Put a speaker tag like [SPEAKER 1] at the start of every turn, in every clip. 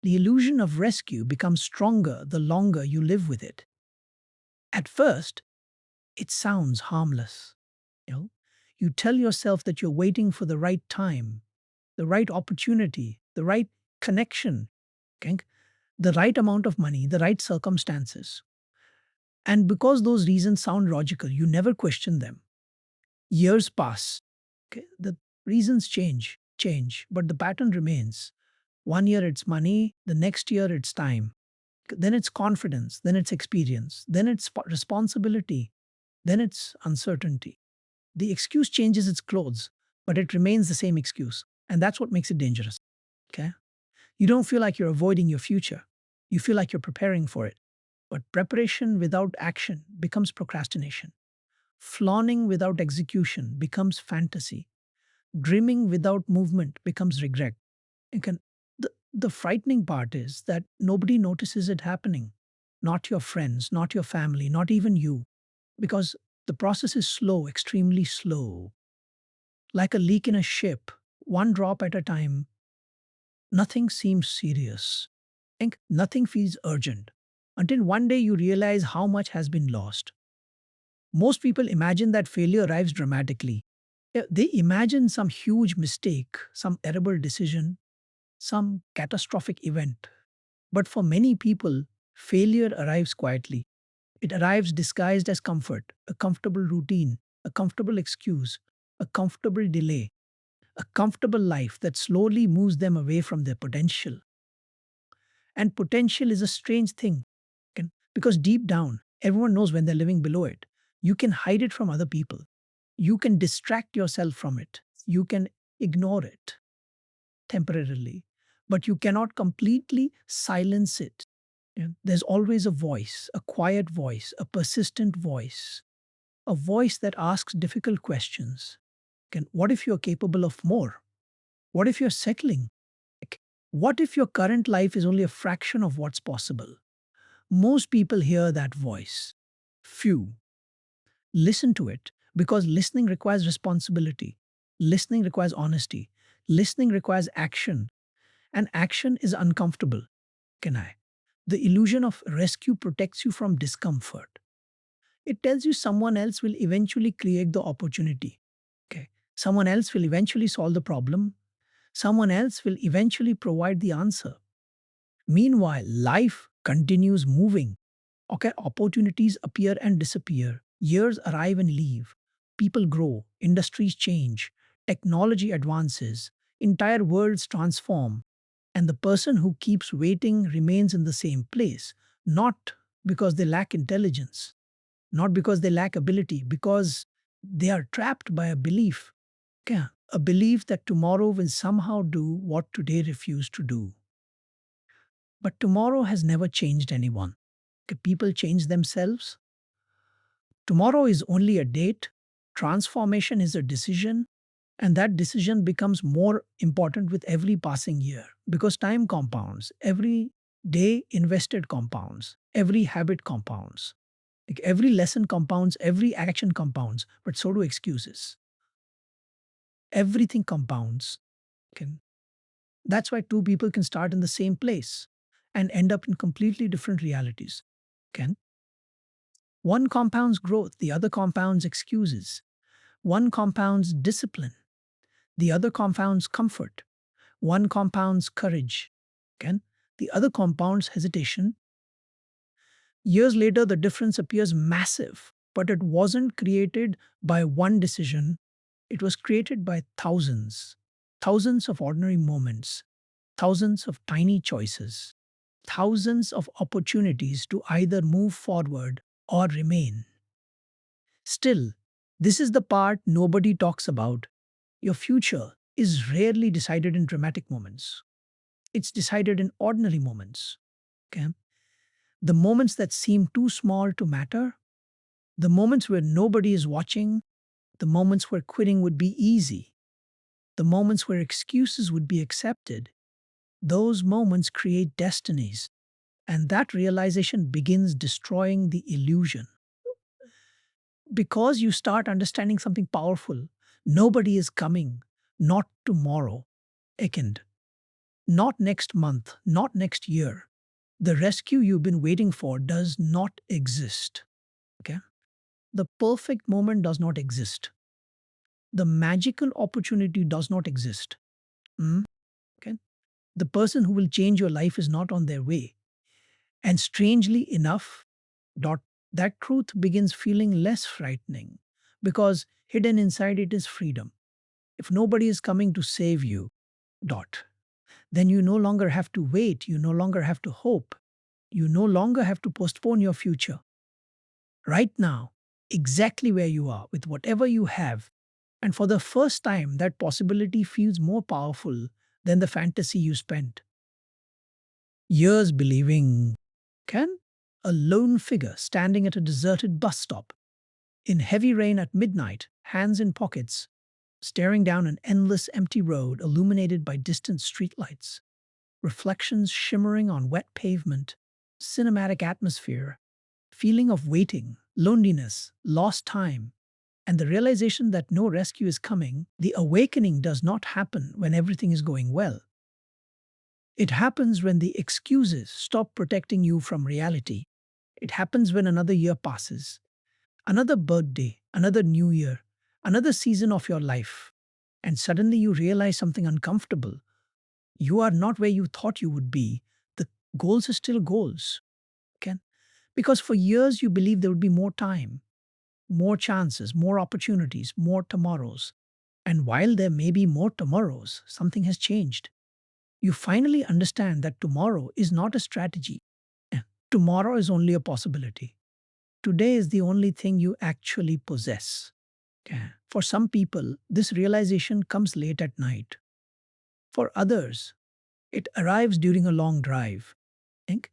[SPEAKER 1] The illusion of rescue becomes stronger the longer you live with it. At first, it sounds harmless. You know, you tell yourself that you're waiting for the right time, the right opportunity, the right connection, okay? The right amount of money, the right circumstances. And because those reasons sound logical, you never question them. Years pass. Okay? The reasons change, but the pattern remains. One year it's money, the next year it's time. Then it's confidence, then it's experience, then it's responsibility, then it's uncertainty. The excuse changes its clothes, but it remains the same excuse. And that's what makes it dangerous. Okay? You don't feel like you're avoiding your future. You feel like you're preparing for it. But preparation without action becomes procrastination. Fawning without execution becomes fantasy. Dreaming without movement becomes regret. You can, the frightening part is that nobody notices it happening. Not your friends, not your family, not even you. Because the process is slow, extremely slow. Like a leak in a ship, one drop at a time, nothing seems serious. And nothing feels urgent. Until one day you realize how much has been lost. Most people imagine that failure arrives dramatically. Yeah, they imagine some huge mistake, some terrible decision, some catastrophic event. But for many people, failure arrives quietly. It arrives disguised as comfort, a comfortable routine, a comfortable excuse, a comfortable delay, a comfortable life that slowly moves them away from their potential. And potential is a strange thing because deep down, everyone knows when they're living below it. You can hide it from other people. You can distract yourself from it. You can ignore it temporarily, but you cannot completely silence it. There's always a voice, a quiet voice, a persistent voice, a voice that asks difficult questions. What if you're capable of more? What if you're settling? Like, what if your current life is only a fraction of what's possible? Most people hear that voice. Few listen to it because listening requires responsibility. Listening requires honesty. Listening requires action. And action is uncomfortable. Can I? The illusion of rescue protects you from discomfort. It tells you someone else will eventually create the opportunity. Okay. Someone else will eventually solve the problem. Someone else will eventually provide the answer. Meanwhile, life continues moving. Okay, opportunities appear and disappear. Years arrive and leave. People grow, industries change, technology advances, entire worlds transform. And the person who keeps waiting remains in the same place, not because they lack intelligence, not because they lack ability, because they are trapped by a belief. Okay, a belief that tomorrow will somehow do what today refused to do. But tomorrow has never changed anyone. Okay, people change themselves. Tomorrow is only a date, transformation is a decision, and that decision becomes more important with every passing year because time compounds. Every day invested compounds, every habit compounds. Like every lesson compounds, every action compounds, but so do excuses. Everything compounds. Can, that's why two people can start in the same place and end up in completely different realities. Can one compounds growth, the other compounds excuses. One compounds discipline, the other compounds comfort. One compounds courage, again, the other compounds hesitation. Years later, the difference appears massive, but it wasn't created by one decision. It was created by thousands, thousands of ordinary moments, thousands of tiny choices, thousands of opportunities to either move forward or remain. Still, this is the part nobody talks about. Your future is rarely decided in dramatic moments. It's decided in ordinary moments. Okay? The moments that seem too small to matter, the moments where nobody is watching, the moments where quitting would be easy, the moments where excuses would be accepted, those moments create destinies. And that realization begins destroying the illusion. Because you start understanding something powerful, nobody is coming, not tomorrow. Second, Not next month, not next year. The rescue you've been waiting for does not exist. Okay? The perfect moment does not exist. The magical opportunity does not exist. Mm, okay? The person who will change your life is not on their way. And strangely enough, dot, that truth begins feeling less frightening because hidden inside it is freedom. If nobody is coming to save you, dot, then you no longer have to wait, you no longer have to hope, you no longer have to postpone your future. Right now, exactly where you are, with whatever you have, and for the first time, that possibility feels more powerful than the fantasy you spent years believing. Can a lone figure standing at a deserted bus stop, in heavy rain at midnight, hands in pockets, staring down an endless empty road illuminated by distant streetlights, reflections shimmering on wet pavement, cinematic atmosphere, feeling of waiting, loneliness, lost time, and the realization that no rescue is coming. The awakening does not happen when everything is going well. It happens when the excuses stop protecting you from reality. It happens when another year passes, another birthday, another new year, another season of your life, and suddenly you realize something uncomfortable. You are not where you thought you would be. The goals are still goals. Okay? Because for years you believed there would be more time, more chances, more opportunities, more tomorrows. And while there may be more tomorrows, something has changed. You finally understand that tomorrow is not a strategy. Tomorrow is only a possibility. Today is the only thing you actually possess. Okay. For some people, this realization comes late at night. For others, it arrives during a long drive. Think?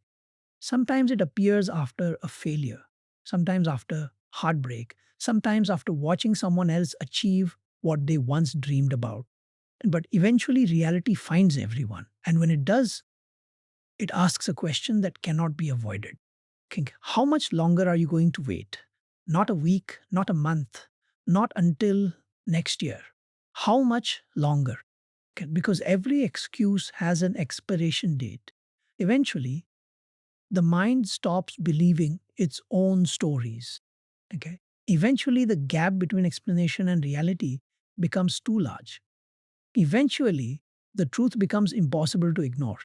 [SPEAKER 1] Sometimes it appears after a failure, sometimes after heartbreak, sometimes after watching someone else achieve what they once dreamed about. But eventually, reality finds everyone. And when it does, it asks a question that cannot be avoided. Think, how much longer are you going to wait? Not a week, not a month, not until next year. How much longer? Okay, because every excuse has an expiration date. Eventually, the mind stops believing its own stories. Okay? Eventually, the gap between explanation and reality becomes too large. Eventually, the truth becomes impossible to ignore.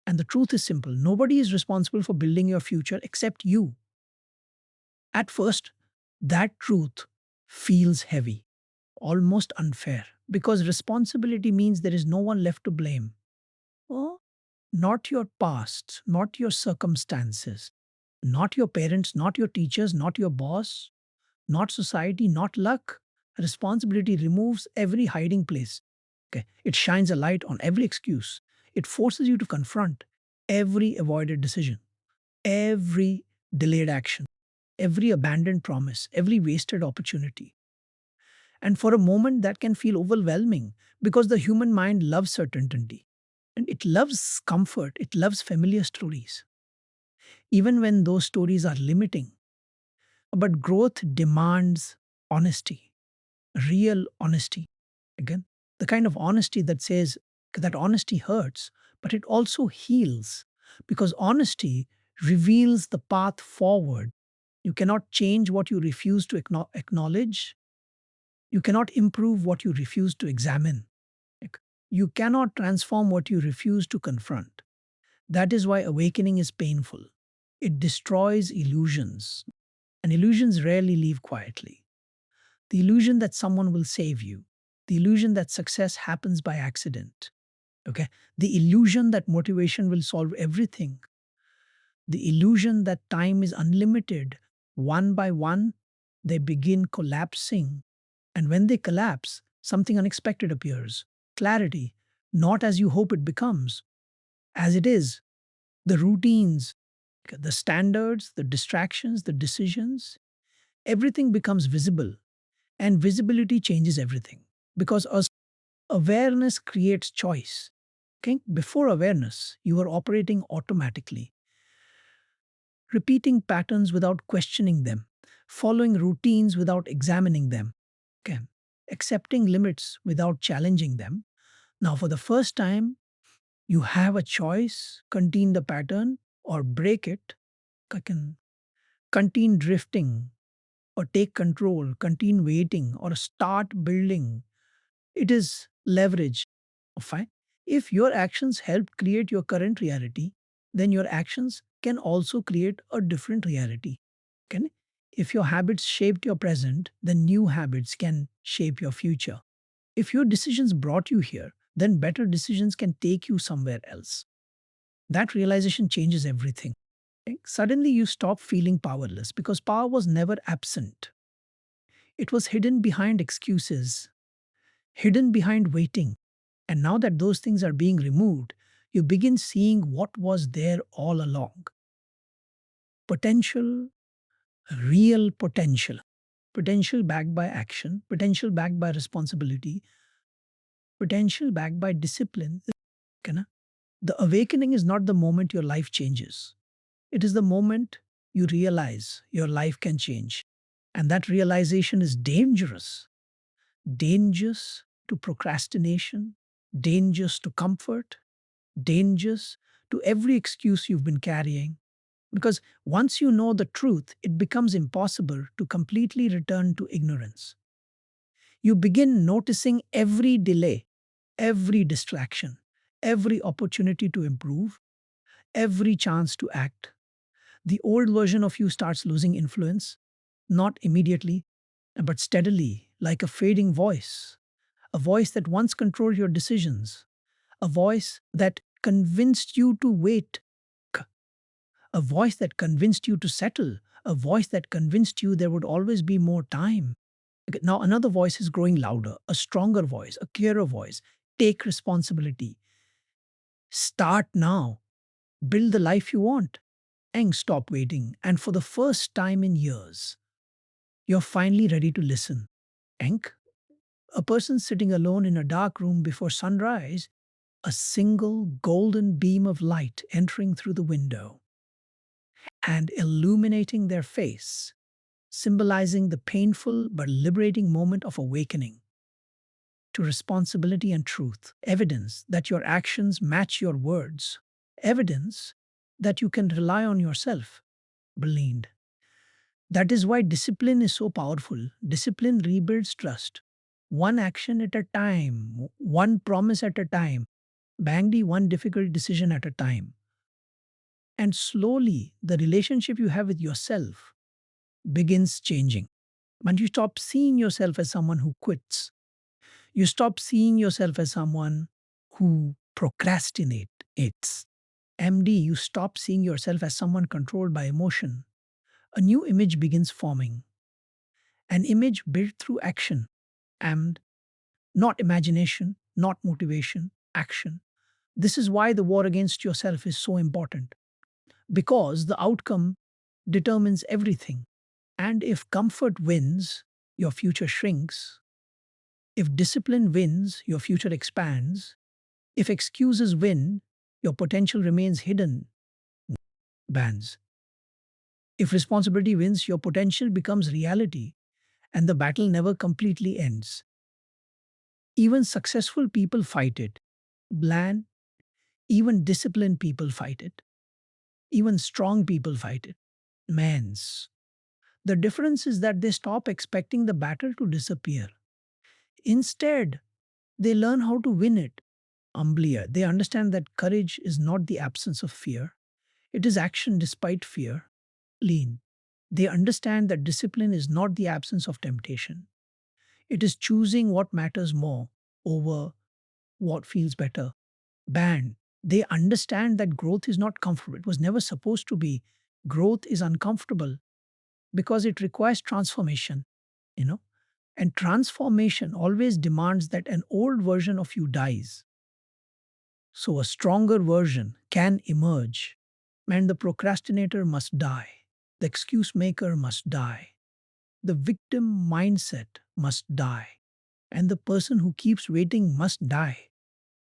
[SPEAKER 1] And the truth is simple: nobody is responsible for building your future except you. At first, that truth feels heavy, almost unfair, because responsibility means there is no one left to blame. Oh, not your past, not your circumstances, not your parents, not your teachers, not your boss, not society, not luck. Responsibility removes every hiding place. Okay. It shines a light on every excuse. It forces you to confront every avoided decision, every delayed action, every abandoned promise, every wasted opportunity. And for a moment, that can feel overwhelming because the human mind loves certainty. And it loves comfort, it loves familiar stories, even when those stories are limiting. But growth demands honesty, real honesty. Again, the kind of honesty that says that honesty hurts, but it also heals because honesty reveals the path forward. You cannot change what you refuse to acknowledge. You cannot improve what you refuse to examine. Like, you cannot transform what you refuse to confront. That is why awakening is painful. It destroys illusions, and illusions rarely leave quietly. The illusion that someone will save you, the illusion that success happens by accident, okay? The illusion that motivation will solve everything, the illusion that time is unlimited. One by one, they begin collapsing. And when they collapse, something unexpected appears: clarity, not as you hope it becomes, as it is. The routines, the standards, the distractions, the decisions, everything becomes visible. And visibility changes everything because awareness creates choice. Okay? Before awareness, you are operating automatically, repeating patterns without questioning them, following routines without examining them, okay? Accepting limits without challenging them. Now, for the first time, You have a choice, continue the pattern or break it, can continue drifting or take control, continue waiting or start building. It is leverage. Fine. If your actions help create your current reality, then your actions can also create a different reality. Can if your habits shaped your present, then new habits can shape your future. If your decisions brought you here, then better decisions can take you somewhere else. That realization changes everything. Okay? Suddenly you stop feeling powerless because power was never absent. It was hidden behind excuses, hidden behind waiting. And now that those things are being removed, you begin seeing what was there all along. Potential, real potential. Potential backed by action, potential backed by responsibility, potential backed by discipline. Can I? The awakening is not the moment your life changes. It is the moment you realize your life can change. And that realization is dangerous. Dangerous to procrastination, dangerous to comfort, dangerous to every excuse you've been carrying. Because once you know the truth, it becomes impossible to completely return to ignorance. You begin noticing every delay, every distraction, every opportunity to improve, every chance to act. The old version of you starts losing influence, not immediately, but steadily, like a fading voice. A voice that once controlled your decisions, a voice that convinced you to wait, a voice that convinced you to settle, a voice that convinced you there would always be more time. Okay, now another voice is growing louder, a stronger voice, a clearer voice. Take responsibility. Start now. Build the life you want. And stop waiting. And for the first time in years, you're finally ready to listen. Enk, a person sitting alone in a dark room before sunrise, a single golden beam of light entering through the window and illuminating their face, symbolizing the painful but liberating moment of awakening to responsibility and truth. Evidence that your actions match your words. Evidence that you can rely on yourself. Believed. That is why discipline is so powerful. Discipline rebuilds trust. One action at a time, one promise at a time, bangly one difficult decision at a time. And slowly, the relationship you have with yourself begins changing. And you stop seeing yourself as someone who quits. You stop seeing yourself as someone who procrastinates. MD, you stop seeing yourself as someone controlled by emotion. A new image begins forming. An image built through action and not imagination, not motivation, action. This is why the war against yourself is so important because the outcome determines everything. And if comfort wins, your future shrinks. If discipline wins, your future expands. If excuses win, your potential remains hidden. Bans. If responsibility wins, your potential becomes reality and the battle never completely ends. Even successful people fight it. Bland, even disciplined people fight it. Even strong people fight it. Mans. The difference is that they stop expecting the battle to disappear. Instead, they learn how to win it. Humbly, they understand that courage is not the absence of fear, it is action despite fear. Lean. They understand that discipline is not the absence of temptation, it is choosing what matters more over what feels better. Band. They understand that growth is not comfortable. It was never supposed to be. Growth is uncomfortable because it requires transformation, you know. And transformation always demands that an old version of you dies. So a stronger version can emerge. And the procrastinator must die. The excuse maker must die. The victim mindset must die. And the person who keeps waiting must die.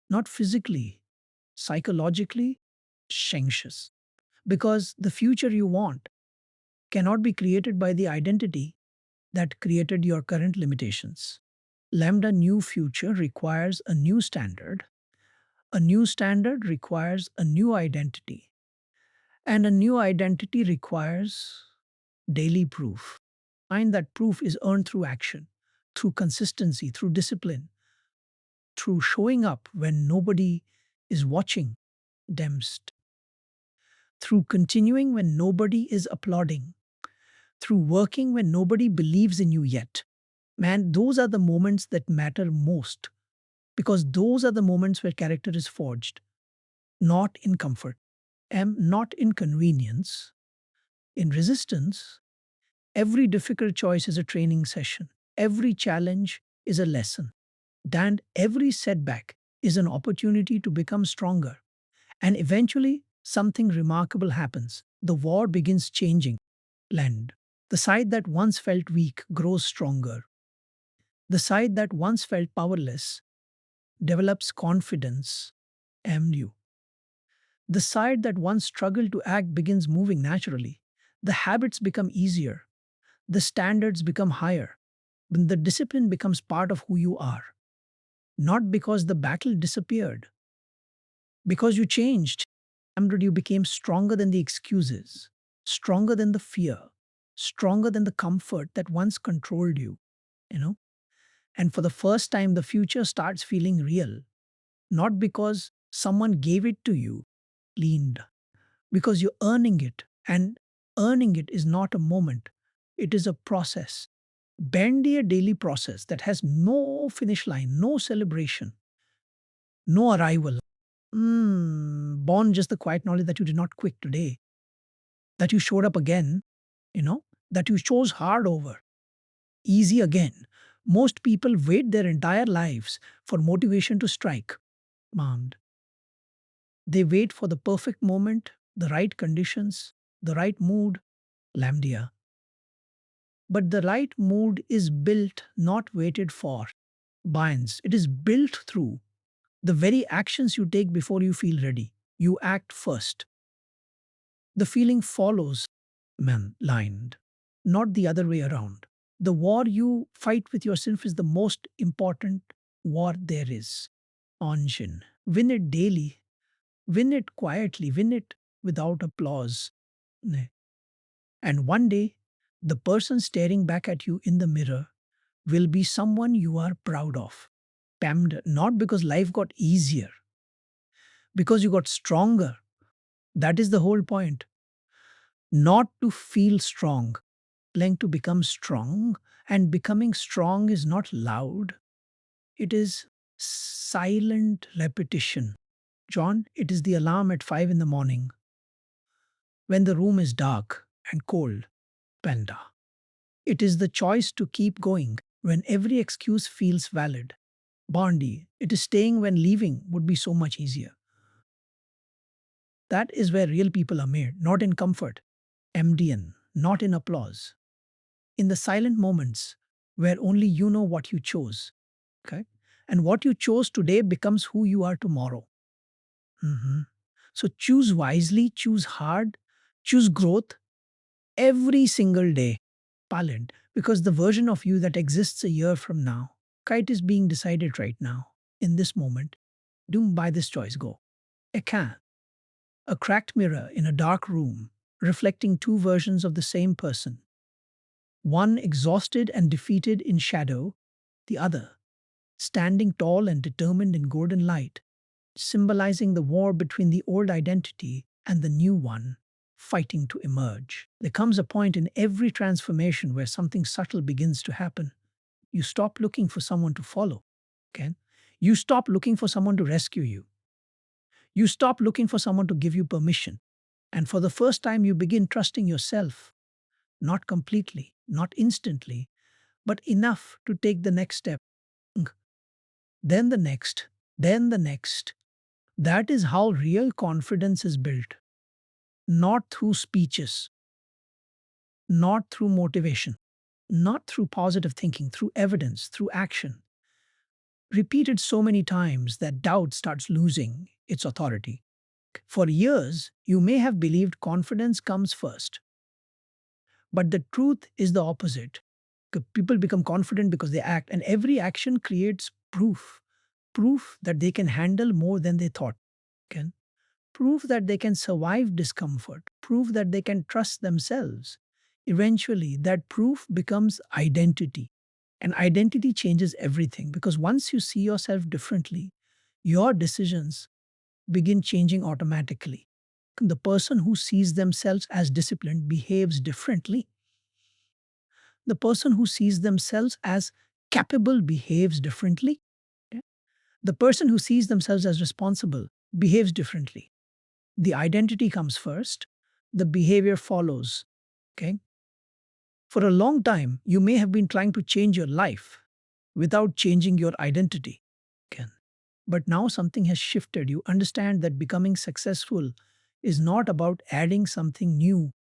[SPEAKER 1] Not physically, psychologically, anxious. Because the future you want cannot be created by the identity that created your current limitations. Lambda new future requires a new standard, A new standard requires a new identity, and a new identity requires daily proof. Find that proof is earned through action, through consistency, through discipline, through showing up when nobody is watching, demst, through continuing when nobody is applauding, through working when nobody believes in you yet. Man, those are the moments that matter most because those are the moments where character is forged, not in comfort, and not in convenience, in resistance. Every difficult choice is a training session. Every challenge is a lesson. And every setback is an opportunity to become stronger. And eventually, something remarkable happens. The war begins changing land. The side that once felt weak grows stronger. The side that once felt powerless develops confidence and you. The side that once struggled to act begins moving naturally. The habits become easier. The standards become higher. The discipline becomes part of who you are. Not because the battle disappeared, because you changed. And you became stronger than the excuses, stronger than the fear, stronger than the comfort that once controlled you, you know? And for the first time, the future starts feeling real, not because someone gave it to you, leaned, because you're earning it. And earning it is not a moment, it is a process. Bendy a daily process that has no finish line, no celebration, no arrival. Born just the quiet knowledge that you did not quit today, that you showed up again, you know, that you chose hard over, easy again. Most people wait their entire lives for motivation to strike. Mom. They wait for the perfect moment, the right conditions, the right mood, lambdia. But the right mood is built, not waited for. Binds. It is built through the very actions you take before you feel ready. You act first. The feeling follows, man, lined, not the other way around. The war you fight with yourself is the most important war there is. Onjin. Win it daily. Win it quietly. Win it without applause. Ne. And one day, the person staring back at you in the mirror will be someone you are proud of. Pammed, not because life got easier, because you got stronger. That is the whole point. Not to feel strong, playing to become strong, and becoming strong is not loud. It is silent repetition. John, it is the alarm at 5 in the morning when the room is dark and cold. Panda. It is the choice to keep going when every excuse feels valid. Bondi, it is staying when leaving would be so much easier. That is where real people are made, not in comfort. MDN, not in applause. In the silent moments where only you know what you chose. Okay? And what you chose today becomes who you are tomorrow. Mhm. So choose wisely, choose hard, choose growth every single day. Palent, because the version of you that exists a year from now, kite is being decided right now, in this moment. Do by this choice go. A can, a cracked mirror in a dark room, reflecting two versions of the same person. One exhausted and defeated in shadow, the other standing tall and determined in golden light, symbolizing the war between the old identity and the new one fighting to emerge. There comes a point in every transformation where something subtle begins to happen. You stop looking for someone to follow. Okay? You stop looking for someone to rescue you. You stop looking for someone to give you permission. And for the first time, you begin trusting yourself, not completely, not instantly, but enough to take the next step. Then the next, then the next. That is how real confidence is built. Not through speeches, not through motivation, not through positive thinking, through evidence, through action. Repeated so many times that doubt starts losing its authority. For years, you may have believed confidence comes first. But the truth is the opposite. People become confident because they act, and every action creates proof. proof that they can handle more than they thought can, proof that they can survive discomfort, proof that they can trust themselves. Eventually, that proof becomes identity. And identity changes everything because once you see yourself differently, your decisions begin changing automatically. The person who sees themselves as disciplined behaves differently. The person who sees themselves as capable behaves differently. Okay? The person who sees themselves as responsible behaves differently. The identity comes first, the behavior follows. Okay? For a long time, you may have been trying to change your life without changing your identity. Okay? But now something has shifted. You understand that becoming successful is not about adding something new.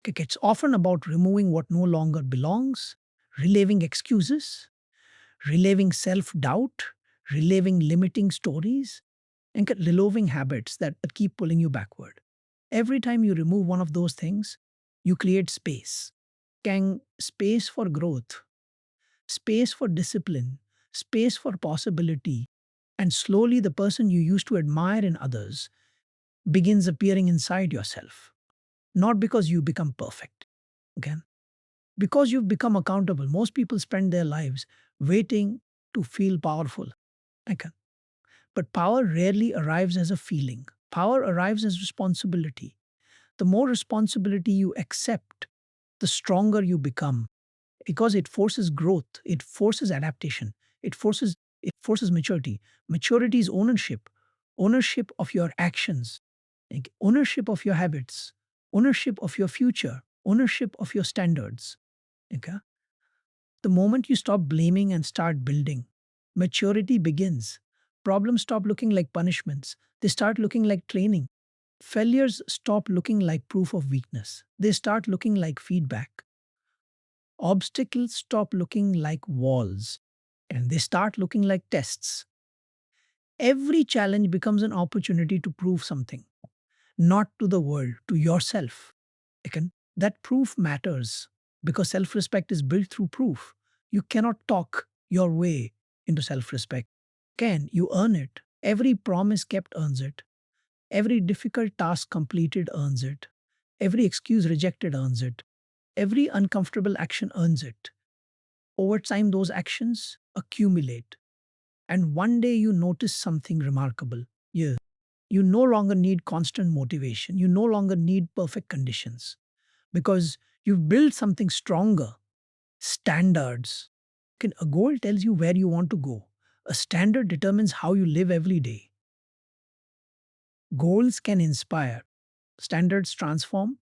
[SPEAKER 1] Okay, it's often about removing what no longer belongs, reliving excuses, reliving self doubt, reliving limiting stories, and reliving habits that keep pulling you backward. Every time you remove one of those things, you create space. Can space for growth, space for discipline, space for possibility, and slowly the person you used to admire in others begins appearing inside yourself. Not because you become perfect, again, because you've become accountable. Most people spend their lives waiting to feel powerful. Okay. But power rarely arrives as a feeling. Power arrives as responsibility. The more responsibility you accept, the stronger you become because it forces growth, it forces adaptation, it forces maturity. Maturity is ownership, ownership of your actions, like ownership of your habits, ownership of your future, ownership of your standards. Okay? The moment you stop blaming and start building, maturity begins. Problems stop looking like punishments, they start looking like training. Failures stop looking like proof of weakness, they start looking like feedback. Obstacles stop looking like walls and they start looking like tests. Every challenge becomes an opportunity to prove something, not to the world, to yourself. Again, that proof matters because self respect is built through proof. You cannot talk your way into self respect. Can you earn it? Every promise kept earns it. Every difficult task completed earns it. Every excuse rejected earns it. Every uncomfortable action earns it. Over time, those actions accumulate. And one day you notice something remarkable. You no longer need constant motivation. You no longer need perfect conditions because you've built something stronger. Standards. A goal tells you where you want to go. A standard determines how you live every day. Goals can inspire. Standards transform.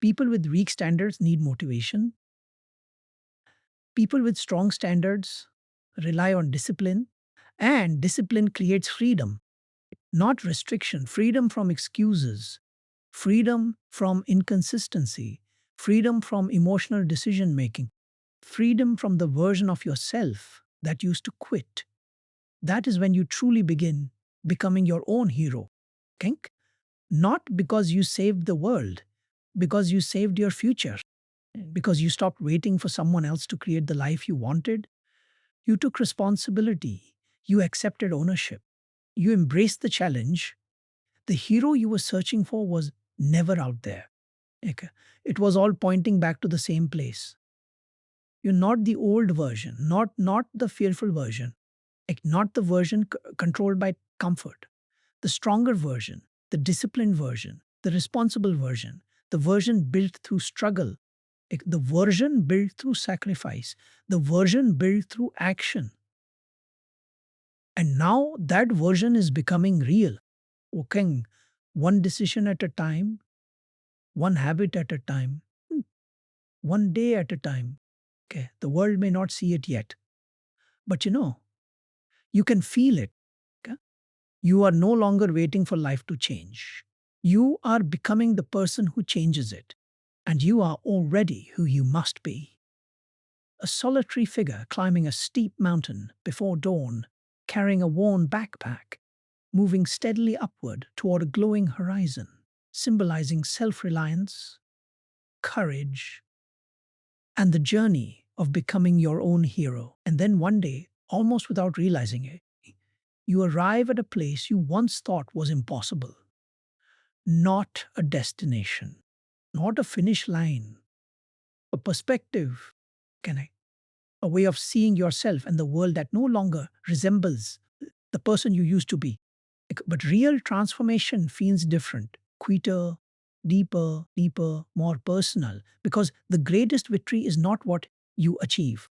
[SPEAKER 1] People with weak standards need motivation. People with strong standards rely on discipline. And discipline creates freedom, not restriction, freedom from excuses, freedom from inconsistency, freedom from emotional decision making, freedom from the version of yourself that used to quit. That is when you truly begin becoming your own hero. Kink? Not because you saved the world, because you saved your future, because you stopped waiting for someone else to create the life you wanted. You took responsibility, you accepted ownership, you embraced the challenge. The hero you were searching for was never out there. Okay. It was all pointing back to the same place. You're not the old version, not the fearful version, like not the version controlled by comfort. The stronger version, the disciplined version, the responsible version, the version built through struggle, like the version built through sacrifice, the version built through action. And now that version is becoming real. Okay, one decision at a time, one habit at a time, one day at a time. Okay, the world may not see it yet, but you can feel it. Okay? You are no longer waiting for life to change. You are becoming the person who changes it, and you are already who you must be. A solitary figure climbing a steep mountain before dawn, carrying a worn backpack, moving steadily upward toward a glowing horizon, symbolizing self reliance, courage, and the journey of becoming your own hero. And then one day, almost without realizing it, You arrive at a place you once thought was impossible, not a destination, not a finish line, a perspective, can I? A way of seeing yourself and the world that no longer resembles the person you used to be. But real transformation feels different, quicker, deeper, more personal, because the greatest victory is not what you achieve.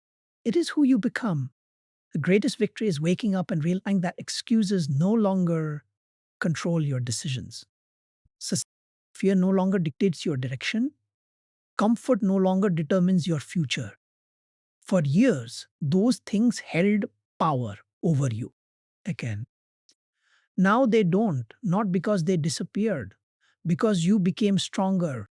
[SPEAKER 1] It is who you become. The greatest victory is waking up and realizing that excuses no longer control your decisions. Sus- Fear no longer dictates your direction. Comfort no longer determines your future. For years, those things held power over you. Again, now they don't, not because they disappeared, because you became stronger.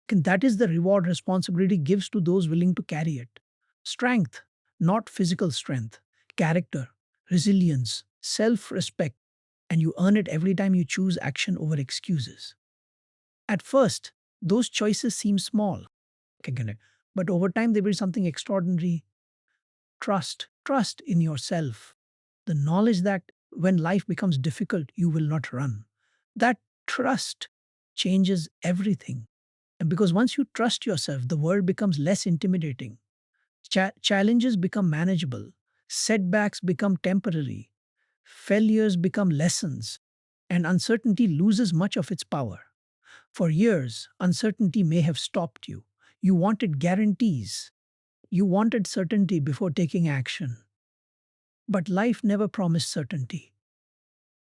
[SPEAKER 1] And that is the reward responsibility gives to those willing to carry it. Strength, not physical strength, character, resilience, self respect, and you earn it every time you choose action over excuses. At first, those choices seem small, okay, but over time they build something extraordinary. Trust in yourself. The knowledge that when life becomes difficult, you will not run. That trust changes everything. And because once you trust yourself, the world becomes less intimidating. Challenges become manageable. Setbacks become temporary. Failures become lessons. And uncertainty loses much of its power. For years, uncertainty may have stopped you. You wanted guarantees. You wanted certainty before taking action. But life never promised certainty.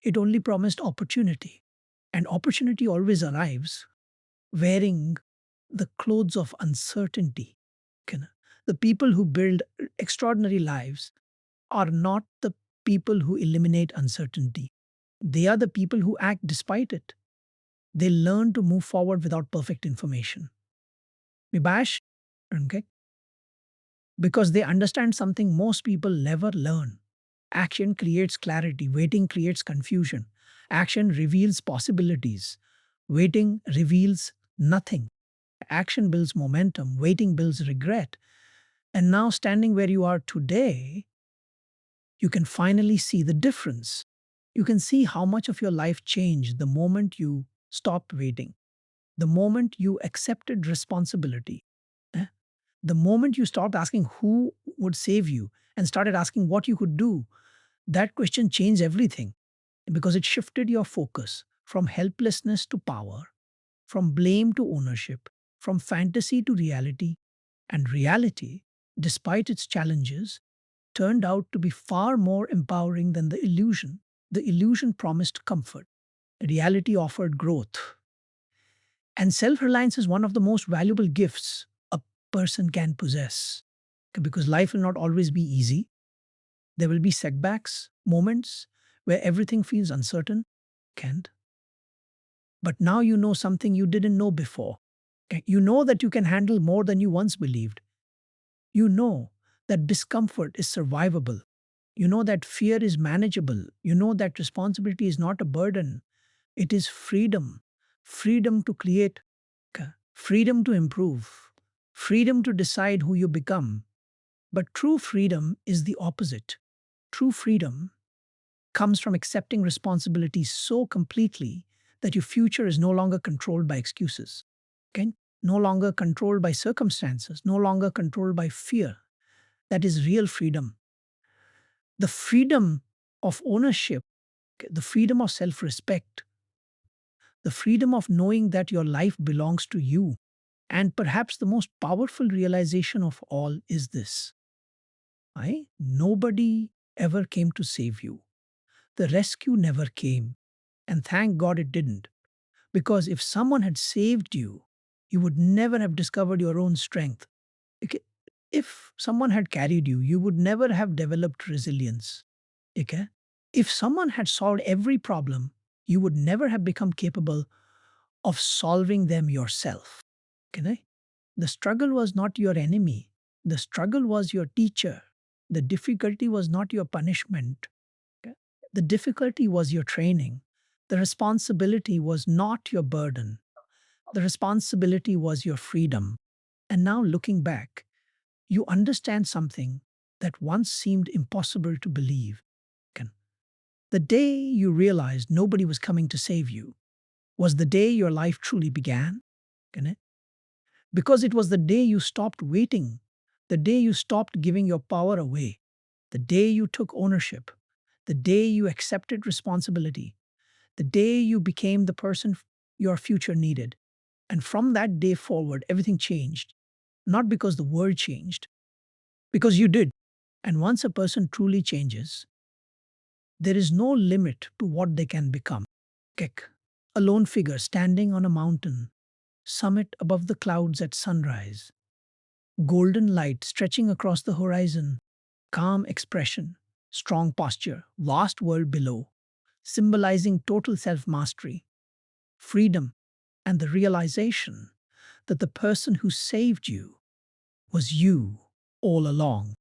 [SPEAKER 1] It only promised opportunity. And opportunity always arrives wearing the clothes of uncertainty. Can- The people who build extraordinary lives are not the people who eliminate uncertainty. They are the people who act despite it. They learn to move forward without perfect information. Mibash, okay, because they understand something most people never learn. Action creates clarity, waiting creates confusion. Action reveals possibilities, waiting reveals nothing. Action builds momentum, waiting builds regret. And now, standing where you are today, you can finally see the difference. You can see how much of your life changed the moment you stopped waiting, the moment you accepted responsibility, eh, the moment you stopped asking who would save you and started asking what you could do. That question changed everything because it shifted your focus from helplessness to power, from blame to ownership, from fantasy to reality. And reality, despite its challenges, turned out to be far more empowering than the illusion. The illusion promised comfort, reality offered growth. And self reliance is one of the most valuable gifts a person can possess. Because life will not always be easy. There will be setbacks, moments where everything feels uncertain, can't. But now you know something you didn't know before. You know that you can handle more than you once believed. You know that discomfort is survivable. You know that fear is manageable. You know that responsibility is not a burden. It is freedom. Freedom to create, freedom to improve, freedom to decide who you become. But true freedom is the opposite. True freedom comes from accepting responsibility so completely that your future is no longer controlled by excuses, okay? No longer controlled by circumstances, no longer controlled by fear. That is real freedom. The freedom of ownership, the freedom of self respect, the freedom of knowing that your life belongs to you. And perhaps the most powerful realization of all is this: nobody ever came to save you. The rescue never came. And thank God it didn't. Because if someone had saved you, you would never have discovered your own strength. Okay? If someone had carried you, you would never have developed resilience. Okay? If someone had solved every problem, you would never have become capable of solving them yourself. Okay? The struggle was not your enemy. The struggle was your teacher. The difficulty was not your punishment. Okay? The difficulty was your training. The responsibility was not your burden. The responsibility was your freedom. And now looking back, you understand something that once seemed impossible to believe. Can- The day you realized nobody was coming to save you was the day your life truly began. Can Because it was the day you stopped waiting, the day you stopped giving your power away, the day you took ownership, the day you accepted responsibility, the day you became the person your future needed. And from that day forward, everything changed. Not because the world changed, because you did. And once a person truly changes, there is no limit to what they can become. Kick. A lone figure standing on a mountain, summit above the clouds at sunrise, golden light stretching across the horizon, calm expression, strong posture, vast world below, symbolizing total self mastery, freedom, and the realization that the person who saved you was you all along.